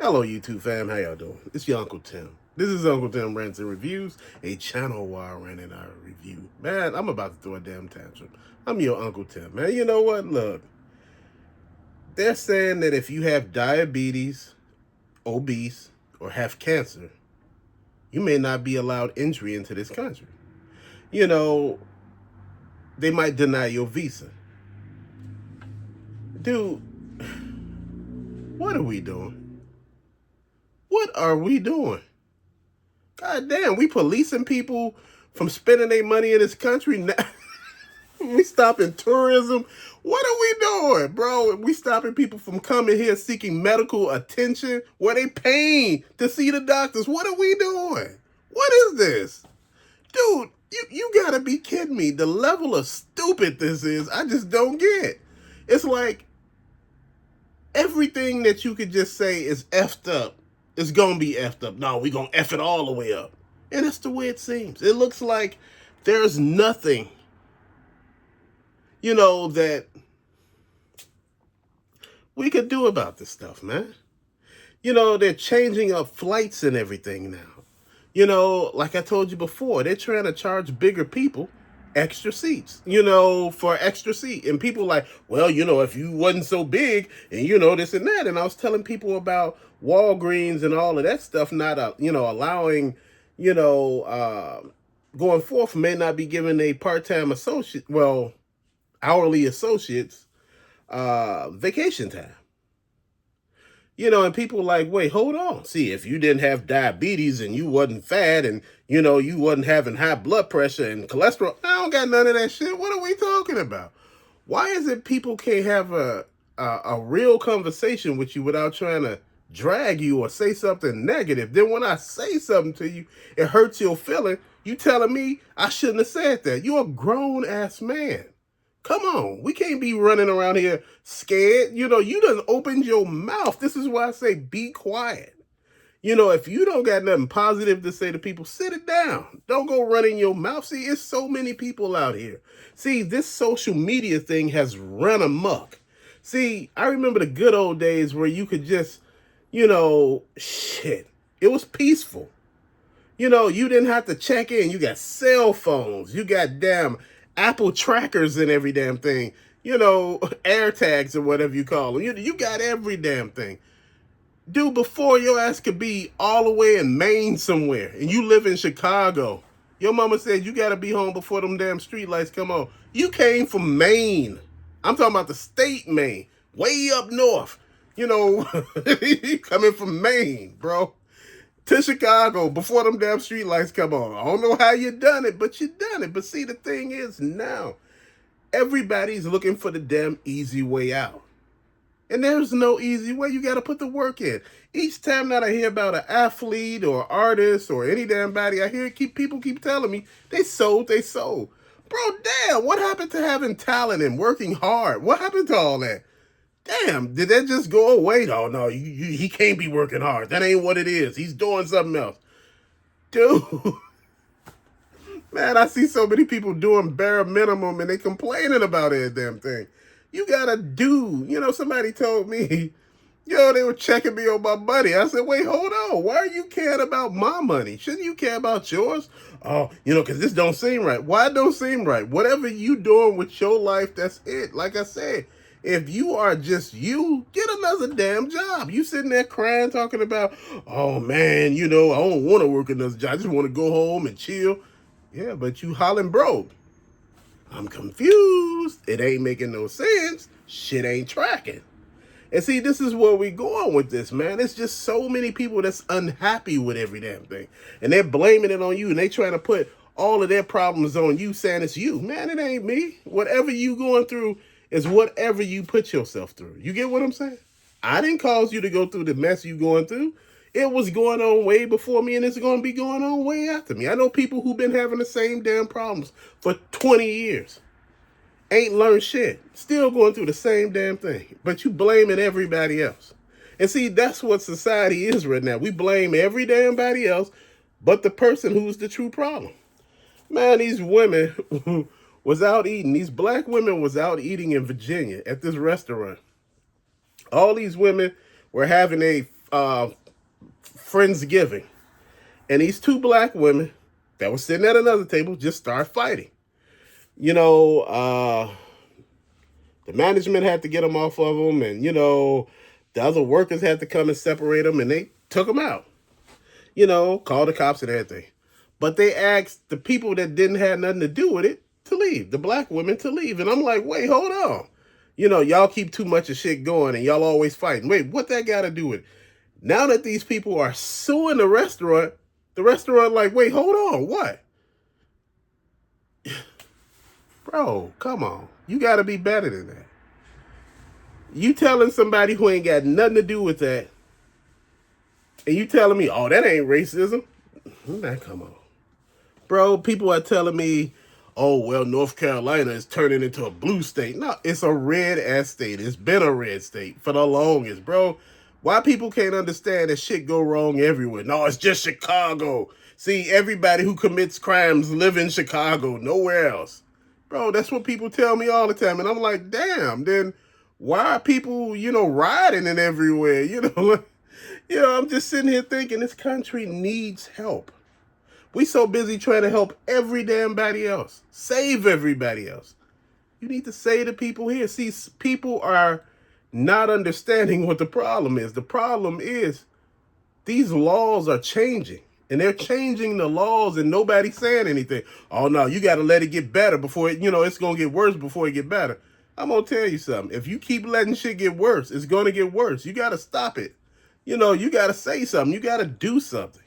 Hello, YouTube fam. How y'all doing? It's your Uncle Tim. This is Uncle Tim Rants and Reviews, a channel where I rant and I review. Man, I'm about to throw a damn tantrum. I'm your Uncle Tim. Man, you know what? Look, they're saying that if you have diabetes, obese, or have cancer, you may not be allowed entry into this country. You know, they might deny your visa. Dude, what are we doing? What are we doing? God damn, we policing people from spending their money in this country. Now, we stopping tourism. What are we doing, bro? We stopping people from coming here seeking medical attention where they paying to see the doctors. What are we doing? What is this? Dude, you gotta be kidding me. The level of stupid this is, I just don't get. It's like everything that you could just say is effed up. It's gonna be effed up. No, we gonna F it all the way up. And that's the way it seems. It looks like there's nothing, that we could do about this stuff, man. They're changing up flights and everything now. Like I told you before, they're trying to charge bigger people extra seats, for extra seat. And people like, well, if you wasn't so big and, this and that. And I was telling people about Walgreens and all of that stuff not, allowing, going forth may not be given a part-time associate, hourly associates, vacation time. And people like, wait, hold on. See, if you didn't have diabetes and you wasn't fat and, you wasn't having high blood pressure and cholesterol, I don't got none of that shit. What are we talking about? Why is it people can't have a real conversation with you without trying to drag you or say something negative? Then when I say something to you, it hurts your feeling. You telling me I shouldn't have said that. You're a grown-ass man. Come on, we can't be running around here scared. You done opened your mouth. This is why I say be quiet. If you don't got nothing positive to say to people, sit it down. Don't go running your mouth. See, it's so many people out here. See, this social media thing has run amok. See, I remember the good old days where you could just, shit. It was peaceful. You didn't have to check in. You got cell phones. You got damn Apple trackers and every damn thing, air tags or whatever you call them. You got every damn thing. Dude, before your ass could be all the way in Maine somewhere and you live in Chicago, your mama said you got to be home before them damn street lights come on. You came from Maine. I'm talking about the state Maine, way up north, coming from Maine, bro, to Chicago before them damn street lights come on. I don't know how you done it, but you done it. But see, the thing is now, everybody's looking for the damn easy way out. And there's no easy way. You got to put the work in. Each time that I hear about an athlete or artist or any damn body, I hear people keep telling me they sold. Bro, damn, what happened to having talent and working hard? What happened to all that? Damn, did that just go away? No, he can't be working hard. That ain't what it is. He's doing something else. Dude, man, I see so many people doing bare minimum and they complaining about every damn thing. You gotta do, somebody told me, they were checking me on my money. I said, wait, hold on. Why are you caring about my money? Shouldn't you care about yours? Oh, because this don't seem right. Why it don't seem right? Whatever you doing with your life, that's it. Like I said, if you are just you, get another damn job. You sitting there crying, talking about, oh man, I don't want to work another job. I just want to go home and chill. Yeah, but you hollering broke. I'm confused. It ain't making no sense. Shit ain't tracking. And see, this is where we going with this, man. It's just so many people that's unhappy with every damn thing. And they're blaming it on you. And they trying to put all of their problems on you, saying it's you. Man, it ain't me. Whatever you going through is whatever you put yourself through. You get what I'm saying? I didn't cause you to go through the mess you going through. It was going on way before me, and it's going to be going on way after me. I know people who've been having the same damn problems for 20 years. Ain't learned shit. Still going through the same damn thing. But you blaming everybody else. And see, that's what society is right now. We blame every damn body else but the person who's the true problem. Man, these women was out eating. These black women was out eating in Virginia at this restaurant. All these women were having a uh, Friendsgiving. And these two black women that were sitting at another table just start fighting. You know, the management had to get them off of them, and, the other workers had to come and separate them, and they took them out. Called the cops and everything. But they asked the people that didn't have nothing to do with it to leave, the black women to leave. And I'm like, wait, hold on. Y'all keep too much of shit going and y'all always fighting. Wait, what that got to do with it? Now that these people are suing the restaurant like, wait, hold on, what? Bro, come on. You got to be better than that. You telling somebody who ain't got nothing to do with that, and you telling me, oh, that ain't racism? Now, come on. Bro, people are telling me, oh, well, North Carolina is turning into a blue state. No, it's a red-ass state. It's been a red state for the longest, bro. Why people can't understand that shit go wrong everywhere? No, it's just Chicago. See, everybody who commits crimes live in Chicago, nowhere else. Bro, that's what people tell me all the time. And I'm like, damn, then why are people, rioting and everywhere? I'm just sitting here thinking this country needs help. We so busy trying to help every damn body else. Save everybody else. You need to say to people here, see, people are not understanding what the problem is. The problem is these laws are changing. And they're changing the laws and nobody's saying anything. Oh, no, you got to let it get better before it, it's going to get worse before it get better. I'm going to tell you something. If you keep letting shit get worse, it's going to get worse. You got to stop it. You got to say something. You got to do something.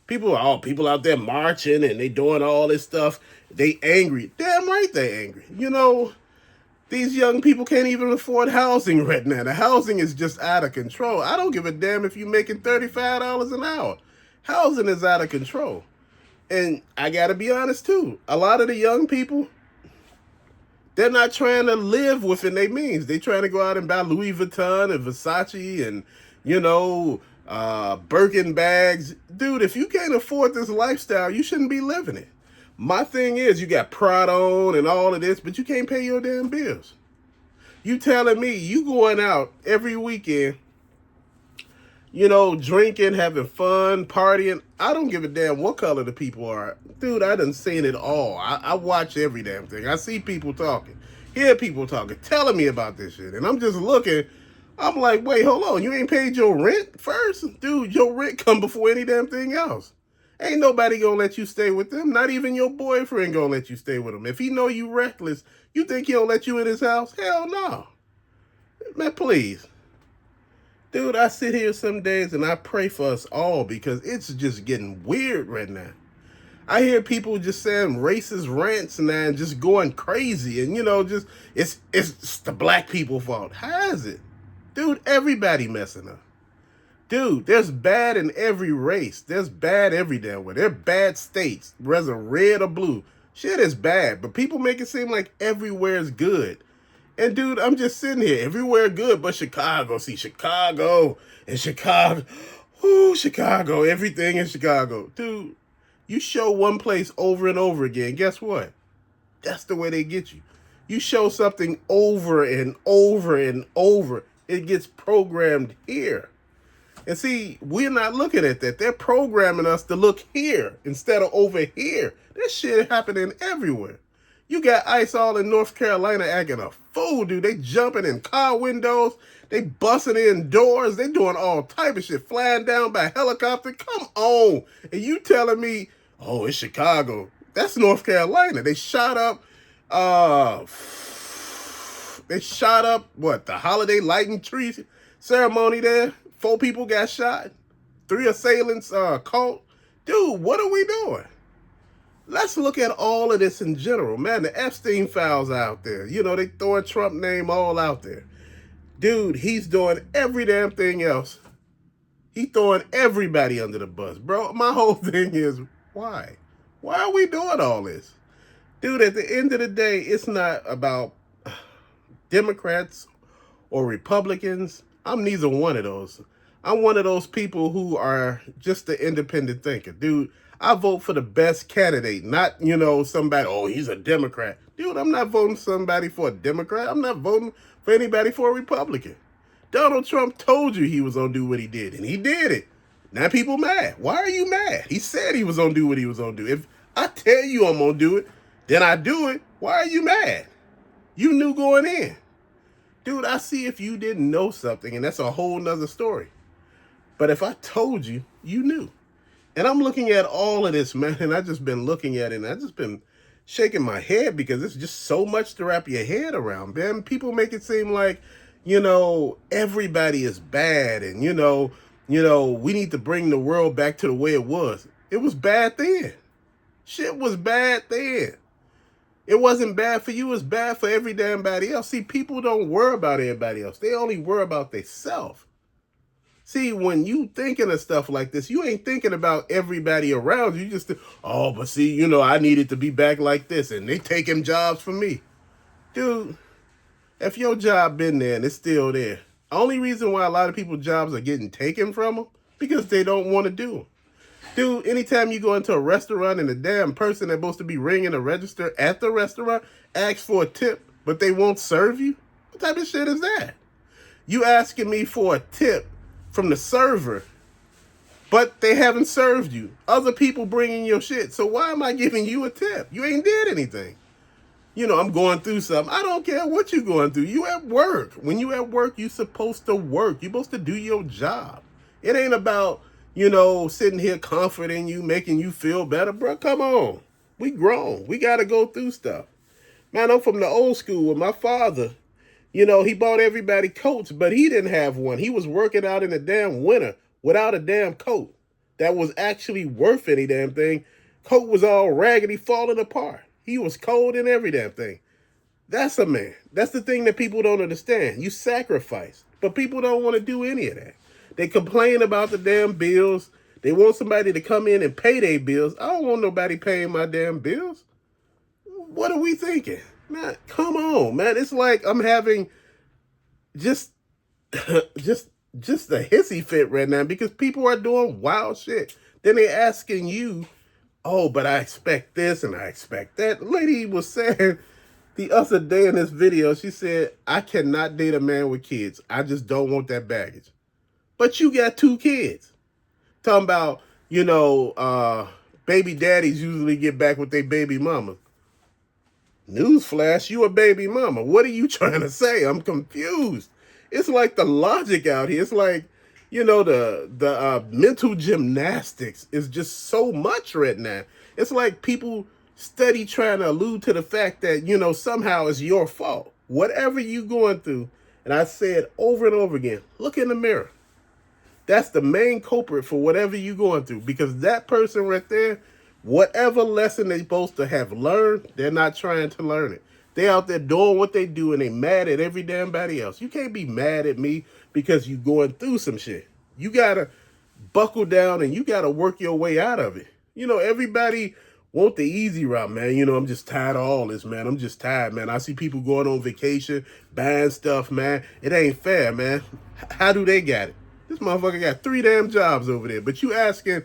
People out there marching and they doing all this stuff. They angry. Damn right they angry. These young people can't even afford housing right now. The housing is just out of control. I don't give a damn if you're making $35 an hour. Housing is out of control. And I got to be honest too. A lot of the young people, they're not trying to live within their means. They're trying to go out and buy Louis Vuitton and Versace and, Birkin bags. Dude, if you can't afford this lifestyle, you shouldn't be living it. My thing is, you got Prada on and all of this, but you can't pay your damn bills. You telling me you going out every weekend, drinking, having fun, partying. I don't give a damn what color the people are. Dude, I done seen it all. I watch every damn thing. I see people talking, hear people talking, telling me about this shit. And I'm just looking. I'm like, wait, hold on. You ain't paid your rent first? Dude, your rent come before any damn thing else. Ain't nobody gonna let you stay with them. Not even your boyfriend gonna let you stay with him. If he know you reckless, you think he'll let you in his house? Hell no. Man, please. Dude, I sit here some days and I pray for us all because it's just getting weird right now. I hear people just saying racist rants now and just going crazy. And, just it's the black people's fault. How is it? Dude, everybody messing up. Dude, there's bad in every race. There's bad every damn way. There are bad states, whether red or blue. Shit is bad, but people make it seem like everywhere is good. And dude, I'm just sitting here, everywhere good but Chicago. See, Chicago and Chicago. Ooh, Chicago, everything in Chicago. Dude, you show one place over and over again, guess what? That's the way they get you. You show something over and over and over, it gets programmed here. And see, we're not looking at that. They're programming us to look here instead of over here. This shit happening everywhere. You got ICE all in North Carolina acting a fool, dude. They jumping in car windows. They busting in doors. They doing all type of shit. Flying down by helicopter. Come on. And you telling me, oh, it's Chicago. That's North Carolina. They shot up, the holiday lighting tree ceremony there. 4 people got shot. 3 assailants caught. Dude, what are we doing? Let's look at all of this in general. Man, the Epstein files out there. They throwing Trump name all out there. Dude, he's doing every damn thing else. He throwing everybody under the bus. Bro, my whole thing is, why? Why are we doing all this? Dude, at the end of the day, it's not about Democrats or Republicans. I'm neither one of those. I'm one of those people who are just the independent thinker. Dude, I vote for the best candidate, not, somebody, oh, he's a Democrat. Dude, I'm not voting somebody for a Democrat. I'm not voting for anybody for a Republican. Donald Trump told you he was going to do what he did, and he did it. Now people mad. Why are you mad? He said he was going to do what he was going to do. If I tell you I'm going to do it, then I do it. Why are you mad? You knew going in. Dude, I see if you didn't know something, and that's a whole nother story. But if I told you, you knew. And I'm looking at all of this, man, and I've just been looking at it, and I've just been shaking my head because it's just so much to wrap your head around, man. People make it seem like, everybody is bad, and, we need to bring the world back to the way it was. It was bad then. Shit was bad then. It wasn't bad for you. It's bad for every damn body else. See, people don't worry about everybody else. They only worry about themselves. See, when you thinking of stuff like this, you ain't thinking about everybody around you. You just think, oh, but see, I needed to be back like this, and they taking jobs from me. Dude, if your job been there and it's still there, only reason why a lot of people's jobs are getting taken from them, because they don't want to do them. Dude, anytime you go into a restaurant and the damn person that's supposed to be ringing the register at the restaurant asks for a tip, but they won't serve you, what type of shit is that? You asking me for a tip from the server, but they haven't served you. Other people bringing your shit. So why am I giving you a tip? You ain't did anything. I'm going through something. I don't care what you're going through. You at work. When you at work, you supposed to work. You're supposed to do your job. It ain't about, sitting here comforting you, making you feel better. Bro, come on. We grown. We got to go through stuff. Man, I'm from the old school with my father. He bought everybody coats, but he didn't have one. He was working out in the damn winter without a damn coat that was actually worth any damn thing. Coat was all raggedy, falling apart. He was cold in every damn thing. That's a man. That's the thing that people don't understand. You sacrifice, but people don't want to do any of that. They complain about the damn bills. They want somebody to come in and pay their bills. I don't want nobody paying my damn bills. What are we thinking? Man, come on, man. It's like I'm having just a hissy fit right now because people are doing wild shit. Then they asking you, oh, but I expect this and I expect that. The lady was saying the other day in this video, she said, I cannot date a man with kids. I just don't want that baggage. But you got 2 kids. Talking about, baby daddies usually get back with their baby mama. Newsflash, you a baby mama. What are you trying to say? I'm confused. It's like the logic out here. It's like, the mental gymnastics is just so much right now. It's like people steady trying to allude to the fact that, somehow it's your fault. Whatever you going through, and I say it over and over again, look in the mirror. That's the main culprit for whatever you going through, because that person right there, whatever lesson they're supposed to have learned, they're not trying to learn it. They out there doing what they do and they mad at every damn body else. You can't be mad at me because you going through some shit. You got to buckle down and you got to work your way out of it. Everybody want the easy route, man. I'm just tired of all this, man. I'm just tired, man. I see people going on vacation, buying stuff, man. It ain't fair, man. How do they got it? This motherfucker got 3 damn jobs over there. But you asking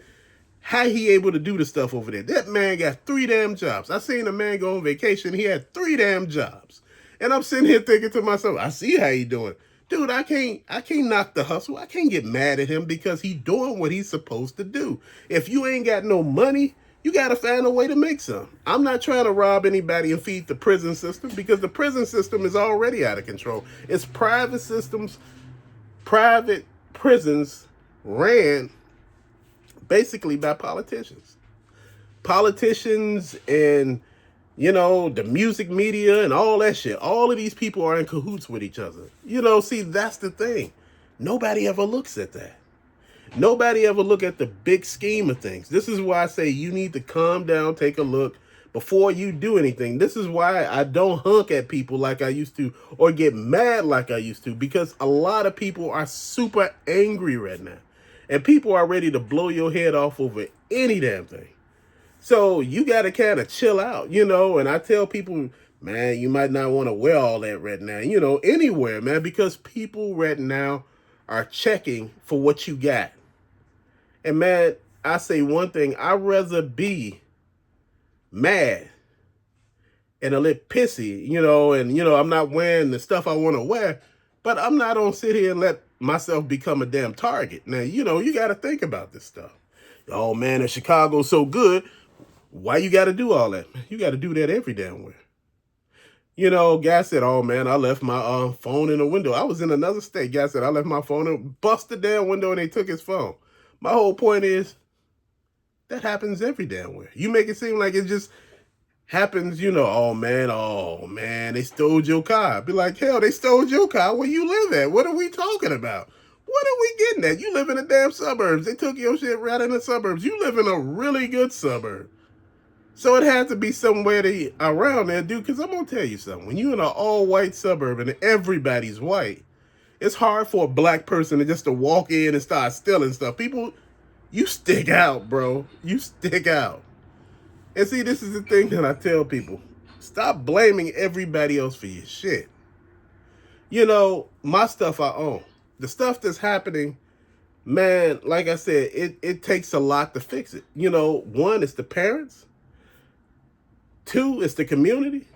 how he able to do the stuff over there. That man got 3 damn jobs. I seen a man go on vacation. He had 3 damn jobs. And I'm sitting here thinking to myself, I see how he doing. Dude, I can't knock the hustle. I can't get mad at him because he doing what he's supposed to do. If you ain't got no money, you got to find a way to make some. I'm not trying to rob anybody and feed the prison system because the prison system is already out of control. It's private systems, private prisons ran basically by politicians. Politicians and, the music media and all that shit. All of these people are in cahoots with each other. See, that's the thing. Nobody ever looks at that. Nobody ever look at the big scheme of things. This is why I say you need to calm down, take a look before you do anything. This is why I don't hunk at people like I used to or get mad like I used to, because a lot of people are super angry right now. And people are ready to blow your head off over any damn thing. So you got to kind of chill out, and I tell people, man, you might not want to wear all that right now, anywhere, man, because people right now are checking for what you got. And man, I say one thing, I'd rather be mad and a little pissy, and, I'm not wearing the stuff I want to wear But I'm not gonna sit here and let myself become a damn target. Now, you got to think about this stuff. Oh man, in Chicago's so good. Why you got to do all that? You got to do that every damn where. Guy said, "Oh man, I left my phone in the window." I was in another state. Guy said, "I left my phone and bust the damn window, and they took his phone." My whole point is that happens every damn where. You make it seem like it just happens, oh man, they stole your car. Be like, hell, they stole your car. Where you live at? What are we talking about? What are we getting at? You live in the damn suburbs. They took your shit right in the suburbs. You live in a really good suburb. So it had to be somewhere around there, dude, because I'm going to tell you something. When you're in an all-white suburb and everybody's white, it's hard for a black person to walk in and start stealing stuff. People, you stick out, bro. You stick out. And see, this is the thing that I tell people. Stop blaming everybody else for your shit. My stuff I own. The stuff that's happening, man, like I said, it takes a lot to fix it. One, it's the parents. Two, it's the community.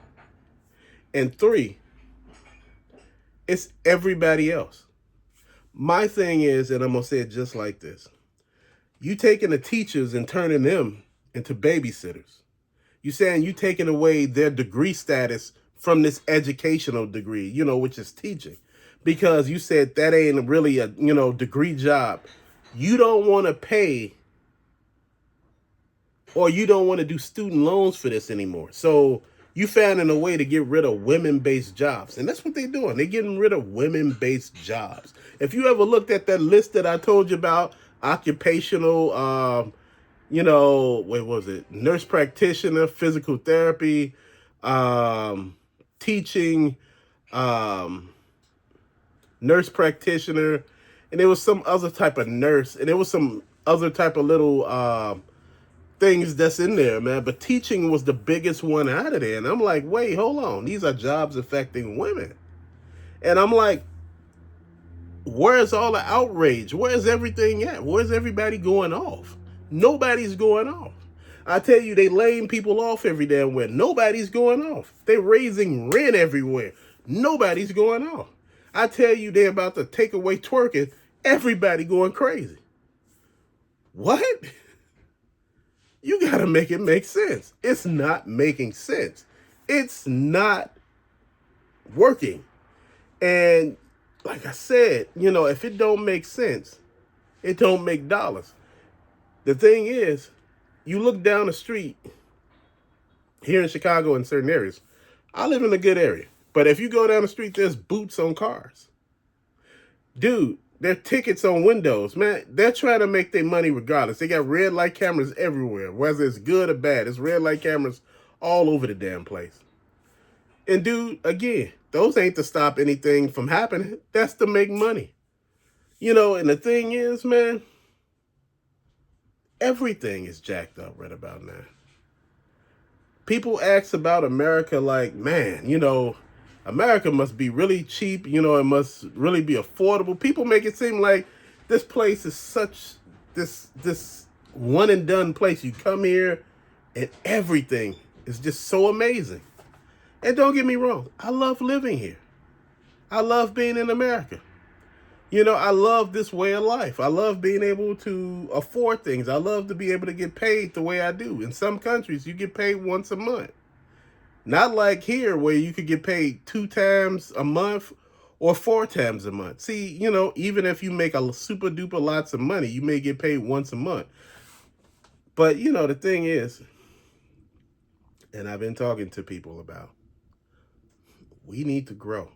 And three, it's everybody else. My thing is, and I'm going to say it just like this. You taking the teachers and turning them into babysitters. You saying you taking away their degree status from this educational degree, which is teaching. Because you said that ain't really a, degree job. You don't want to pay, or you don't want to do student loans for this anymore. So you found a way to get rid of women-based jobs. And that's what they're doing. They're getting rid of women-based jobs. If you ever looked at that list that I told you about, occupational, what was it? Nurse practitioner, physical therapy, teaching, nurse practitioner, and there was some other type of nurse, and there was some other type of little things that's in there, man. But teaching was the biggest one out of there. And I'm like, wait, hold on. These are jobs affecting women. And I'm like, where's all the outrage? Where's everything at? Where's everybody going off? Nobody's going off. I tell you, they laying people off every damn where. Nobody's going off. They're raising rent everywhere. Nobody's going off. I tell you, they're about to take away twerking. Everybody going crazy. What? You got to make it make sense. It's not making sense. It's not working. And like I said, if it don't make sense, it don't make dollars. The thing is, you look down the street here in Chicago in certain areas. I live in a good area. But if you go down the street, there's boots on cars. Dude, there are tickets on windows. Man, they're trying to make their money regardless. They got red light cameras everywhere. Whether it's good or bad, it's red light cameras all over the damn place. And dude, again, those ain't to stop anything from happening. That's to make money. And the thing is, man, everything is jacked up right about now. People ask about America like, man, America must be really cheap. It must really be affordable. People make it seem like this place is such this one and done place. You come here and everything is just so amazing. And don't get me wrong, I love living here. I love being in America. I love this way of life. I love being able to afford things. I love to be able to get paid the way I do. In some countries, you get paid once a month. Not like here where you could get paid 2 times a month or 4 times a month. See, even if you make a super duper lots of money, you may get paid once a month. But, the thing is, and I've been talking to people about, we need to grow.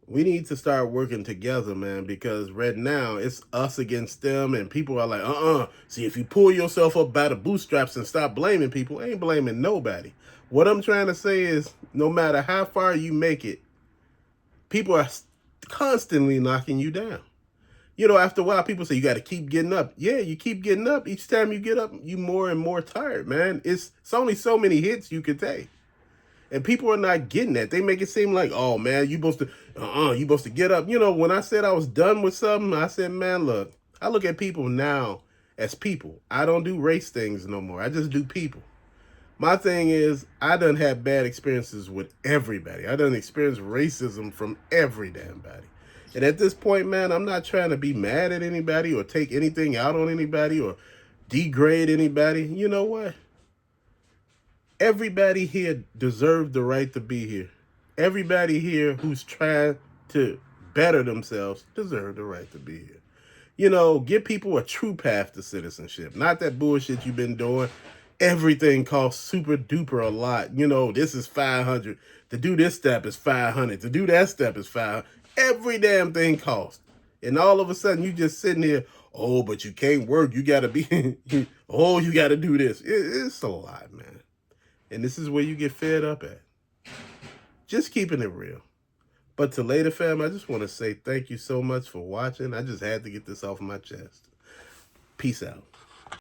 We need to start working together, man, because right now it's us against them, and people are like, See, if you pull yourself up by the bootstraps and stop blaming people, I ain't blaming nobody. What I'm trying to say is, no matter how far you make it, people are constantly knocking you down. After a while, people say you got to keep getting up. Yeah, you keep getting up. Each time you get up, you more and more tired, man. It's only so many hits you can take. And people are not getting that. They make it seem like, oh, man, you supposed to get up. When I said I was done with something, I said, man, look, I look at people now as people. I don't do race things no more. I just do people. My thing is, I done had bad experiences with everybody. I done experienced racism from every damn body. And at this point, man, I'm not trying to be mad at anybody or take anything out on anybody or degrade anybody. You know what? Everybody here deserves the right to be here. Everybody here who's trying to better themselves deserve the right to be here. You know, give people a true path to citizenship. Not that bullshit you've been doing. Everything costs super duper a lot. You know, this is 500. To do this step is 500. To do that step is 500. Every damn thing costs. And all of a sudden you just sitting here, oh, but you can't work. You got to be, oh, you got to do this. It's a lot, man. And this is where you get fed up at. Just keeping it real. But to later, fam, I just want to say thank you so much for watching. I just had to get this off my chest. Peace out.